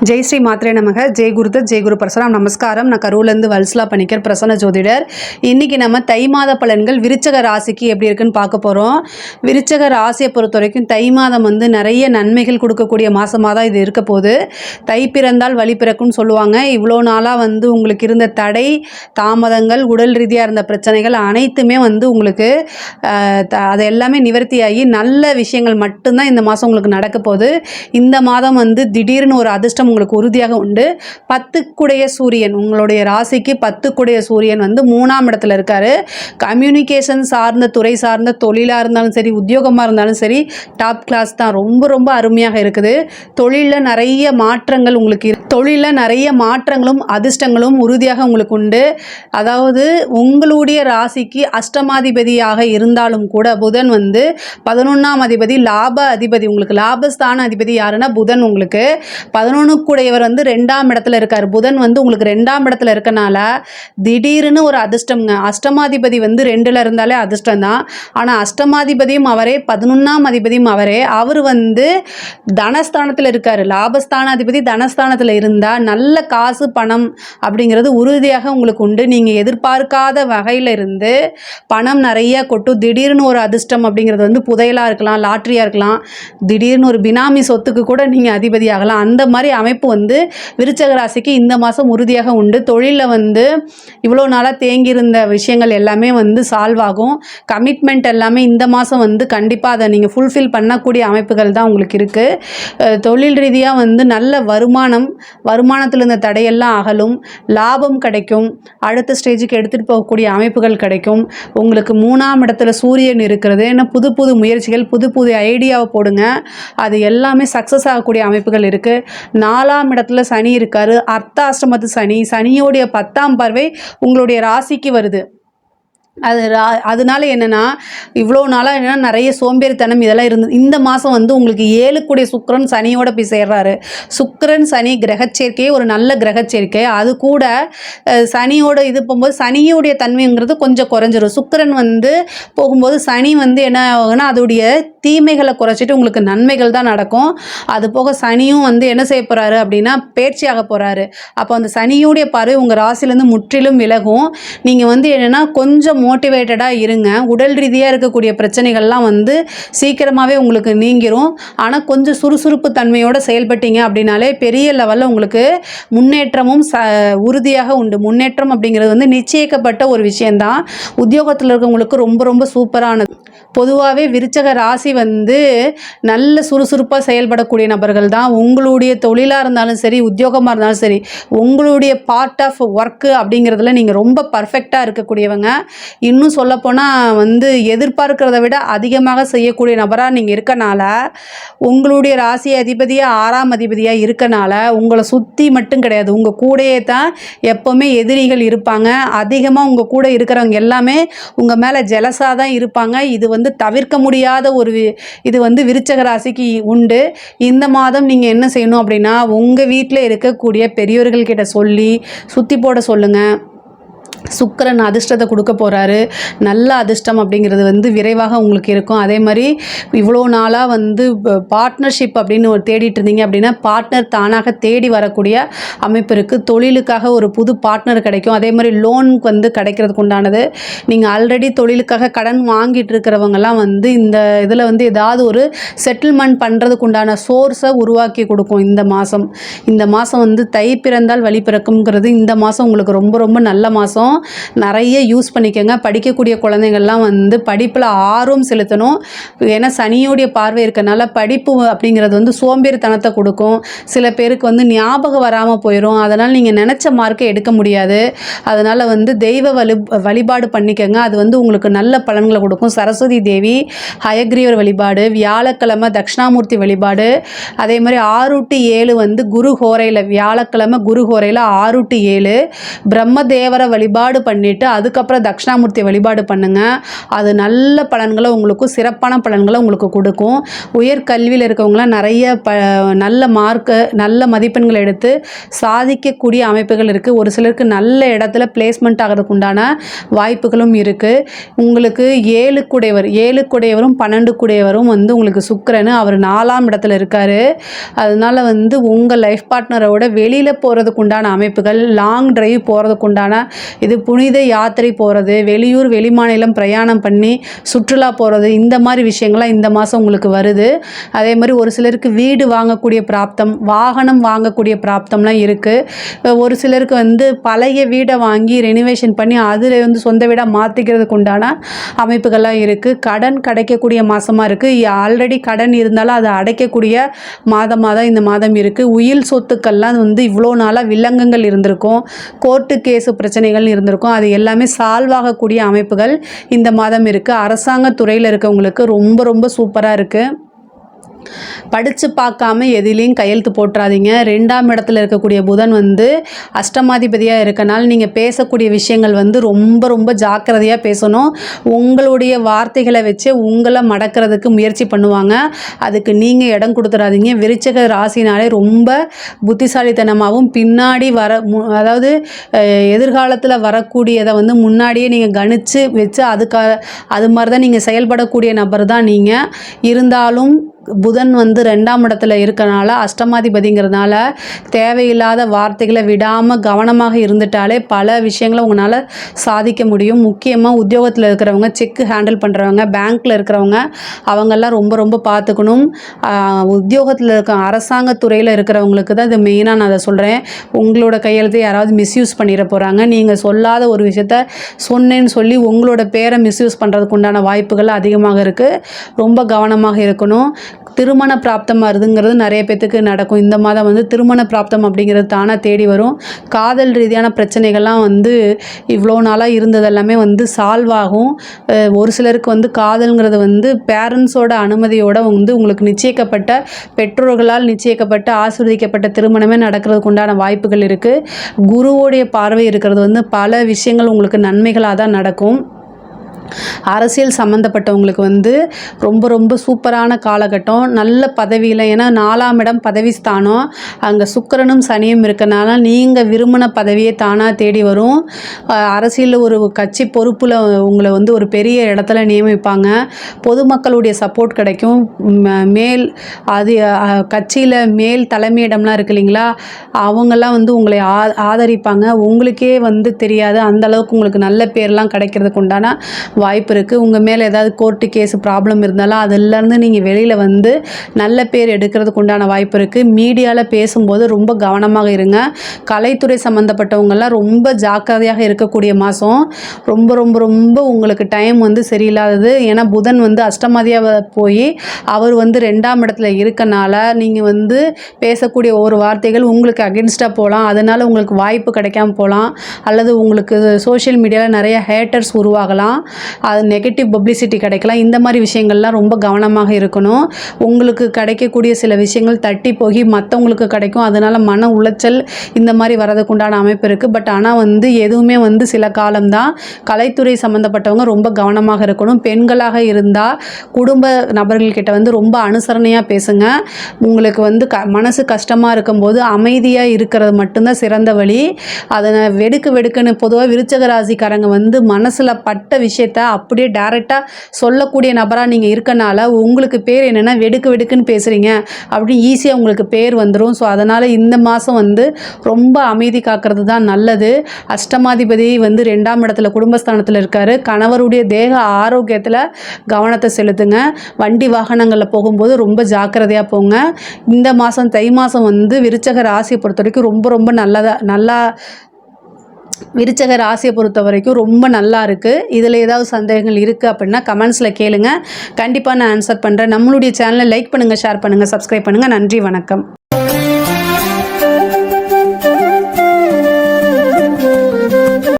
ஜெய் ஸ்ரீ மாத்ரே நமக. ஜெய் குருதத் ஜெய் குரு பிரசனம். நமஸ்காரம். நான் கரூர்லேருந்து வல்சலா பணிக்கர், பிரசன்ன ஜோதிடர். இன்றைக்கி நம்ம தை மாத பலன்கள் விருச்சக ராசிக்கு எப்படி இருக்குன்னு பார்க்க போகிறோம். விருச்சக ராசியை பொறுத்த வரைக்கும் தை மாதம் நிறைய நன்மைகள் கொடுக்கக்கூடிய மாதமாக தான் இது இருக்க போகுது. தை பிறந்தால் வழி பிறக்கும்னு சொல்லுவாங்க. இவ்வளோ நாளாக உங்களுக்கு இருந்த தடை தாமதங்கள், உடல் ரீதியாக இருந்த பிரச்சனைகள் அனைத்துமே உங்களுக்கு அது எல்லாமே நிவர்த்தியாகி நல்ல விஷயங்கள் மட்டும்தான் இந்த மாதம் உங்களுக்கு நடக்க போகுது. இந்த மாதம் திடீர்னு ஒரு அதிர்ஷ்டம் உங்களுக்கு உறுதியாக உண்டு. 10 சூரியன் உங்களுடைய ராசிக்கு 10 சூரியன் 3ஆம் இடத்துல இருக்காரு. கம்யூனிகேஷன் சார்ந்த துறை சார்ந்த தொழிலாக இருந்தாலும் சரி, உத்தியோகமாக இருந்தாலும் சரி, டாப் கிளாஸ் தான். ரொம்ப ரொம்ப அருமையாக இருக்குது. தொழிலில் நிறைய மாற்றங்கள் தொழிலில் நிறைய மாற்றங்களும் அதிர்ஷ்டங்களும் உறுதியாக உங்களுக்கு உண்டு. அதாவது உங்களுடைய ராசிக்கு அஷ்டமாதிபதியாக இருந்தாலும் கூட புதன் 11ஆம் அதிபதி, லாப அதிபதி, உங்களுக்கு லாபஸ்தான அதிபதி யாருன்னா புதன். உங்களுக்கு 11 கூடையவர் 2ஆம் இடத்துல இருக்கார். புதன் உங்களுக்கு 2ஆம் இடத்துல இருக்கனால திடீர்னு ஒரு அதிர்ஷ்டம்ங்க. அஷ்டமாதிபதி 2ல் இருந்தாலே அதிர்ஷ்டம் தான். ஆனால் அஷ்டமாதிபதியும் அவரே, 11ஆம் அதிபதியும் அவரே. அவர் தனஸ்தானத்தில் இருக்கார். லாபஸ்தான அதிபதி தனஸ்தானத்தில் இருந்தால் நல்ல காசு பணம் அப்படிங்கிறது உறுதியாக உங்களுக்கு உண்டு. நீங்கள் எதிர்பார்க்காத வகையில் இருந்து பணம் நிறைய கொட்டும். திடீர்னு ஒரு அதிர்ஷ்டம் அப்படிங்கிறது புதையலாக இருக்கலாம், லாட்ரியாக இருக்கலாம், திடீர்னு ஒரு பினாமி சொத்துக்கு கூட நீங்கள் அதிபதி ஆகலாம். அந்த மாதிரி அமைப்பு விருச்சக ராசிக்கு இந்த மாதம் உறுதியாக உண்டு. தொழிலில் இவ்வளோ நாளாக தேங்கியிருந்த விஷயங்கள் எல்லாமே சால்வ் ஆகும். கமிட்மெண்ட் எல்லாமே இந்த மாதம் கண்டிப்பாக அதை நீங்கள் ஃபுல்ஃபில் பண்ணக்கூடிய அமைப்புகள் தான் உங்களுக்கு இருக்குது. தொழில் ரீதியாக நல்ல வருமானத்தில் இருந்த தடையெல்லாம் அகலும், லாபம் கிடைக்கும், அடுத்த ஸ்டேஜுக்கு எடுத்துகிட்டு போகக்கூடிய அமைப்புகள் கிடைக்கும். உங்களுக்கு 3ஆம் இடத்துல சூரியன் இருக்கிறது. ஏன்னா புது புது முயற்சிகள், புது புது ஐடியாவை போடுங்க, அது எல்லாமே சக்ஸஸ் ஆகக்கூடிய அமைப்புகள் இருக்குது. 4ஆம் இடத்துல சனி இருக்காரு. அர்த்தாஷ்டமத்து சனி, சனியோடைய 10ஆம் பார்வை உங்களுடைய ராசிக்கு வருது. அதனால என்னென்னா இவ்வளோ நாளாக என்னென்னா நிறைய சோம்பேறித்தனம் இதெல்லாம் இருந்தது. இந்த மாதம் உங்களுக்கு 7 சுக்கிரன் சனியோட போய் சேர்றாரு. சுக்கிரன் சனி கிரகச்சேர்க்கையே ஒரு நல்ல கிரகச்சேர்க்கை. அது கூட சனியோட இது போகும்போது சனியோடைய தன்மைங்கிறது கொஞ்சம் குறைஞ்சிரும். சுக்கிரன் போகும்போது சனி என்ன ஆகுதுன்னா அதோடைய தீமைகளை குறைச்சிட்டு உங்களுக்கு நன்மைகள் தான் நடக்கும். அது போக சனியும் என்ன செய்ய போகிறாரு அப்படின்னா பேர்ச்சியாக போகிறாரு. அப்போ அந்த சனியோடைய பார்வை உங்கள் ராசிலேருந்து முற்றிலும் விலகும். நீங்கள் என்னென்னா கொஞ்சம் மோட்டிவேட்டடாக இருங்க. உடல் ரீதியாக இருக்கக்கூடிய பிரச்சனைகள்லாம் சீக்கிரமாகவே உங்களுக்கு நீங்கிரும். ஆனால் கொஞ்சம் சுறுசுறுப்பு தன்மையோடு செயல்பட்டீங்க அப்படின்னாலே பெரிய லெவலில் உங்களுக்கு முன்னேற்றமும் உறுதியாக உண்டு. முன்னேற்றம் அப்படிங்கிறது நிச்சயிக்கப்பட்ட ஒரு விஷயந்தான். உத்தியோகத்தில் இருக்கவங்களுக்கு ரொம்ப ரொம்ப சூப்பரானது. பொதுவாகவே விருச்சக ராசி நல்ல சுறுசுறுப்பாக செயல்படக்கூடிய நபர்கள் தான். உங்களுடைய தொழிலாக இருந்தாலும் சரி, உத்தியோகமாக இருந்தாலும் சரி, உங்களுடைய பார்ட் ஆஃப் ஒர்க்கு அப்படிங்கிறதுல நீங்கள் ரொம்ப பர்ஃபெக்டாக இருக்கக்கூடியவங்க. இன்னும் சொல்லப்போனால் எதிர்பார்க்கிறத விட அதிகமாக செய்யக்கூடிய நபராக நீங்கள் இருக்கனால, உங்களுடைய ராசி அதிபதியாக 6ஆம் அதிபதியாக இருக்கனால உங்களை சுற்றி மட்டும் கிடையாது, உங்கள் கூடையே தான் எப்போவுமே எதிரிகள் இருப்பாங்க. அதிகமாக உங்கள் கூட இருக்கிறவங்க எல்லாமே உங்கள் மேலே ஜெலஸாக தான் இருப்பாங்க. இது தவிர்க்க முடியாத ஒரு இது விருச்சக ராசிக்கு உண்டு. இந்த மாதம் நீங்கள் என்ன செய்யணும் அப்படின்னா உங்கள் வீட்டில் இருக்கக்கூடிய பெரியோர்கள்கிட்ட சொல்லி சுற்றி போட சொல்லுங்கள். சுக்கிரன் அதிர்ஷ்டத்தை கொடுக்க போகிறாரு. நல்ல அதிர்ஷ்டம் அப்படிங்கிறது விரைவாக உங்களுக்கு இருக்கும். அதே மாதிரி இவ்வளோ நாளாக பார்ட்னர்ஷிப் அப்படின்னு தேடிட்டு இருந்தீங்க அப்படின்னா பார்ட்னர் தானாக தேடி வரக்கூடிய அமைப்பு இருக்குது. தொழிலுக்காக ஒரு புது பார்ட்னர் கிடைக்கும். அதே மாதிரி லோனுக்கு கிடைக்கிறதுக்கு உண்டானது. நீங்கள் ஆல்ரெடி தொழிலுக்காக கடன் வாங்கிட்டு இருக்கிறவங்கலாம் இந்த இதில் ஏதாவது ஒரு செட்டில்மெண்ட் பண்ணுறதுக்கு உண்டான சோர்ஸை உருவாக்கி கொடுக்கும் இந்த மாதம் தை பிறந்தால் வழி பிறக்கும்ங்கிறது இந்த மாதம் உங்களுக்கு ரொம்ப ரொம்ப நல்ல மாதம். நிறைய யூஸ் பண்ணிக்கோங்க. படிக்கக்கூடிய குழந்தைங்கள்லாம் படிப்பில் ஆர்வம் செலுத்தணும். ஏன்னா சனியோடைய பார்வை இருக்கனால படிப்பு அப்படிங்கிறது சோம்பேறித்தனத்தை கொடுக்கும். சில பேருக்கு ஞாபகம் வராமல் போயிடும். அதனால் நீங்கள் நினச்ச மார்க்கை எடுக்க முடியாது. அதனால் தெய்வ வழிபாடு பண்ணிக்கோங்க. அது உங்களுக்கு நல்ல பலன்களை கொடுக்கும். சரஸ்வதி தேவி, ஹயக்ரீவர் வழிபாடு, வியாழக்கிழமை தட்சிணாமூர்த்தி வழிபாடு, அதே மாதிரி 6 to 7 குரு ஹோரையில், வியாழக்கிழமை குரு ஹோரையில் 6 to 7 பிரம்மதேவர வழிபாடு வழிபாடு பண்ணிவிட்டு அதுக்கப்புறம் தட்சிணாமூர்த்தி வழிபாடு பண்ணுங்கள். அது நல்ல பலன்களை உங்களுக்கு, சிறப்பான பலன்களை உங்களுக்கு கொடுக்கும். உயர்கல்வியில் இருக்கவங்களாம் நிறைய நல்ல மார்க்கு, நல்ல மதிப்பெண்கள் எடுத்து சாதிக்கக்கூடிய அமைப்புகள் இருக்குது. ஒரு சிலருக்கு நல்ல இடத்துல பிளேஸ்மெண்ட் ஆகிறதுக்கு உண்டான வாய்ப்புகளும் இருக்குது. உங்களுக்கு 7 குடையவரும் 12 குடையவரும் வந்து உங்களுக்கு சுக்கிரன், அவர் 4ஆம் இடத்துல இருக்கார். அதனால் வந்து உங்கள் லைஃப் பார்ட்னரோட வெளியில் போகிறதுக்கு உண்டான அமைப்புகள், லாங் டிரைவ் போகிறதுக்கு உண்டான இது, புனித யாத்திரை போகிறது, வெளியூர் வெளிமாநிலம் பிரயாணம் பண்ணி சுற்றுலா போகிறது, இந்த மாதிரி விஷயங்கள்லாம் இந்த மாதம் உங்களுக்கு வருது. அதே மாதிரி ஒரு சிலருக்கு வீடு வாங்கக்கூடிய பிராப்தம், வாகனம் வாங்கக்கூடிய பிராப்தம்லாம் இருக்குது. ஒரு சிலருக்கு வந்து பழைய வீடை வாங்கி ரெனிவேஷன் பண்ணி அதில் வந்து சொந்த வீடாக மாற்றிக்கிறதுக்கு உண்டான அமைப்புகள்லாம் இருக்குது. கடன் கிடைக்கக்கூடிய மாதமாக இருக்குது. ஆல்ரெடி கடன் இருந்தாலும் அதை அடைக்கக்கூடிய மாதமாக தான் இந்த மாதம் இருக்குது. உயில் சொத்துக்கள்லாம் வந்து இவ்வளோ நாளாக வில்லங்கங்கள் இருந்திருக்கும், கோர்ட்டு கேஸு பிரச்சனைகள் இருந்திருக்கும், அது எல்லாமே சால்வ் ஆகக்கூடிய அமைப்புகள் இந்த மாதம் இருக்குது. அரசாங்க துறையில் இருக்கவங்களுக்கு ரொம்ப ரொம்ப சூப்பராக இருக்குது. படித்து பார்க்காம எதிலையும் கையெழுத்து போட்டுறாதீங்க. 2ஆம் இடத்துல இருக்கக்கூடிய புதன் வந்து அஷ்டமாதிபதியாக இருக்கனால நீங்கள் பேசக்கூடிய விஷயங்கள் வந்து ரொம்ப ரொம்ப ஜாக்கிரதையாக பேசணும். உங்களுடைய வார்த்தைகளை வச்சு உங்களை மடக்கிறதுக்கு முயற்சி பண்ணுவாங்க. அதுக்கு நீங்கள் இடம் கொடுத்துடாதீங்க. விருச்சிக ராசினாலே ரொம்ப புத்திசாலித்தனமாகவும் பின்னாடி அதாவது எதிர்காலத்தில் வரக்கூடியதை வந்து முன்னாடியே நீங்கள் கணித்து வச்சு அது மாதிரி தான் நீங்கள் செயல்படக்கூடிய நபர் தான் நீங்கள். இருந்தாலும் புதன் வந்து 2ஆம் இடத்துல இருக்கனால, அஷ்டமாதிபதிங்கிறதுனால தேவையில்லாத வார்த்தைகளை விடாமல் கவனமாக இருந்துட்டாலே பல விஷயங்களை உங்களால் சாதிக்க முடியும். முக்கியமாக உத்தியோகத்தில் இருக்கிறவங்க, செக்கு ஹேண்டில் பண்ணுறவங்க, பேங்க்கில் இருக்கிறவங்க, அவங்கெல்லாம் ரொம்ப ரொம்ப பார்த்துக்கணும். உத்தியோகத்தில் இருக்க அரசாங்கத்துறையில் இருக்கிறவங்களுக்கு தான் இது மெயினாக நான் அதை சொல்கிறேன். உங்களோட கையெழுத்தை யாராவது மிஸ்யூஸ் பண்ணிட போகிறாங்க. நீங்கள் சொல்லாத ஒரு விஷயத்த சொன்னேன்னு சொல்லி உங்களோட பேரை மிஸ்யூஸ் பண்ணுறதுக்கு உண்டான வாய்ப்புகள் அதிகமாக இருக்குது. ரொம்ப கவனமாக இருக்கணும். திருமண பிராப்தம் வருதுங்கிறது நிறைய பேத்துக்கு நடக்கும். இந்த மாதம் வந்து திருமண பிராப்தம் அப்படிங்கிறது தானாக தேடி வரும். காதல் ரீதியான பிரச்சனைகள்லாம் வந்து இவ்வளோ நாளாக இருந்ததெல்லாமே வந்து சால்வ் ஆகும். ஒரு சிலருக்கு வந்து காதல்ங்கிறது வந்து பேரண்ட்ஸோட அனுமதியோடு வந்து உங்களுக்கு நிச்சயிக்கப்பட்ட, பெற்றோர்களால் நிச்சயிக்கப்பட்ட, ஆசீர்வதிக்கப்பட்ட திருமணமே நடக்கிறதுக்கு உண்டான வாய்ப்புகள் இருக்குது. குருவோடைய பார்வை இருக்கிறது வந்து பல விஷயங்கள் உங்களுக்கு நன்மைகளாக தான் நடக்கும். அரசியல் சம்மந்தப்பட்டவங்களுக்கு வந்து ரொம்ப ரொம்ப சூப்பரான காலகட்டம். நல்ல பதவியில், ஏன்னா 4ஆம் இடம் பதவி ஸ்தானம், அங்கே சுக்கிரனும் சனியும் இருக்கனால நீங்கள் விரும்பின பதவியை தானாக தேடி வரும். அரசியலில் ஒரு கட்சி பொறுப்பில் உங்களை வந்து ஒரு பெரிய இடத்துல நியமிப்பாங்க. பொதுமக்களுடைய சப்போர்ட் கிடைக்கும். கட்சியில் மேல் தலைமையிடம்லாம் இருக்கு இல்லைங்களா, அவங்கெல்லாம் வந்து உங்களை ஆதரிப்பாங்க. உங்களுக்கே வந்து தெரியாது அந்தளவுக்கு உங்களுக்கு நல்ல பேர்லாம் கிடைக்கிறதுக்கு உண்டான வாய்ப்பு இருக்குது. உங்கள் மேலே ஏதாவது கோர்ட்டு கேஸு ப்ராப்ளம் இருந்தாலும் அதிலேருந்து நீங்கள் வெளியில் வந்து நல்ல பேர் எடுக்கிறதுக்கு உண்டான வாய்ப்பு இருக்குது. மீடியாவில் பேசும்போது ரொம்ப கவனமாக இருங்க. கலைத்துறை சம்மந்தப்பட்டவங்கெல்லாம் ரொம்ப ஜாக்கிரதையாக இருக்கக்கூடிய மாதம். ரொம்ப ரொம்ப ரொம்ப உங்களுக்கு டைம் வந்து சரியில்லாதது. ஏன்னா புதன் வந்து அஷ்டமாதியாக போய் அவர் வந்து 2ஆம் இடத்துல இருக்கனால நீங்கள் வந்து பேசக்கூடிய ஒரு வார்த்தைகள் உங்களுக்கு அகென்ஸ்டாக போகலாம். அதனால் உங்களுக்கு வாய்ப்பு கிடைக்காம போகலாம். அல்லது உங்களுக்கு சோஷியல் மீடியாவில் நிறைய ஹேட்டர்ஸ் உருவாகலாம். அது நெகட்டிவ் பப்ளிசிட்டி கிடைக்கலாம். இந்த மாதிரி விஷயங்கள்லாம் ரொம்ப கவனமாக இருக்கணும். உங்களுக்கு கிடைக்கக்கூடிய சில விஷயங்கள் தட்டி போய் மற்றவங்களுக்கு கிடைக்கும். அதனால் மன உளைச்சல் இந்த மாதிரி வரதுக்கு உண்டான அமைப்பு இருக்குது. பட் ஆனால் வந்து எதுவுமே வந்து சில காலம்தான். கலைத்துறை சம்மந்தப்பட்டவங்க ரொம்ப கவனமாக இருக்கணும். பெண்களாக இருந்தால் குடும்ப நபர்கள்கிட்ட வந்து ரொம்ப அனுசரணையாக பேசுங்க. உங்களுக்கு வந்து மனசு கஷ்டமாக இருக்கும்போது அமைதியாக இருக்கிறது மட்டும்தான் சிறந்த வழி. அதை வெடுக்குன்னு பொதுவாக விருச்சிக ராசிக்காரங்க வந்து மனசில் பட்ட விஷயத்தை அப்படியே டைரெக்டாக சொல்லக்கூடிய நபராக நீங்கள் இருக்கனால உங்களுக்கு பேர் என்னென்னா வெடுக்குன்னு பேசுகிறீங்க அப்படின்னு ஈஸியாக உங்களுக்கு பேர் வந்துடும். ஸோ அதனால் இந்த மாதம் வந்து ரொம்ப அமைதி காக்கிறது தான் நல்லது. அஷ்டமாதிபதி வந்து 2ஆம் இடத்துல குடும்பஸ்தானத்தில் இருக்கார். கணவருடைய தேக ஆரோக்கியத்தில் கவனத்தை செலுத்துங்க. வண்டி வாகனங்களில் போகும்போது ரொம்ப ஜாக்கிரதையாக போங்க. இந்த மாதம் தை மாதம் வந்து விருச்சிக ராசியை பொறுத்த வரைக்கும் ரொம்ப ரொம்ப நல்லா விருச்சிக ராசியை பொறுத்த வரைக்கும் ரொம்ப நல்லா இருக்குது. இதில் ஏதாவது சந்தேகங்கள் இருக்குது அப்படின்னா கமெண்ட்ஸில் கேளுங்க. கண்டிப்பாக நான் ஆன்சர் பண்ணுறேன். நம்மளுடைய சேனலை லைக் பண்ணுங்கள், ஷேர் பண்ணுங்கள், சப்ஸ்கிரைப் பண்ணுங்கள். நன்றி, வணக்கம்.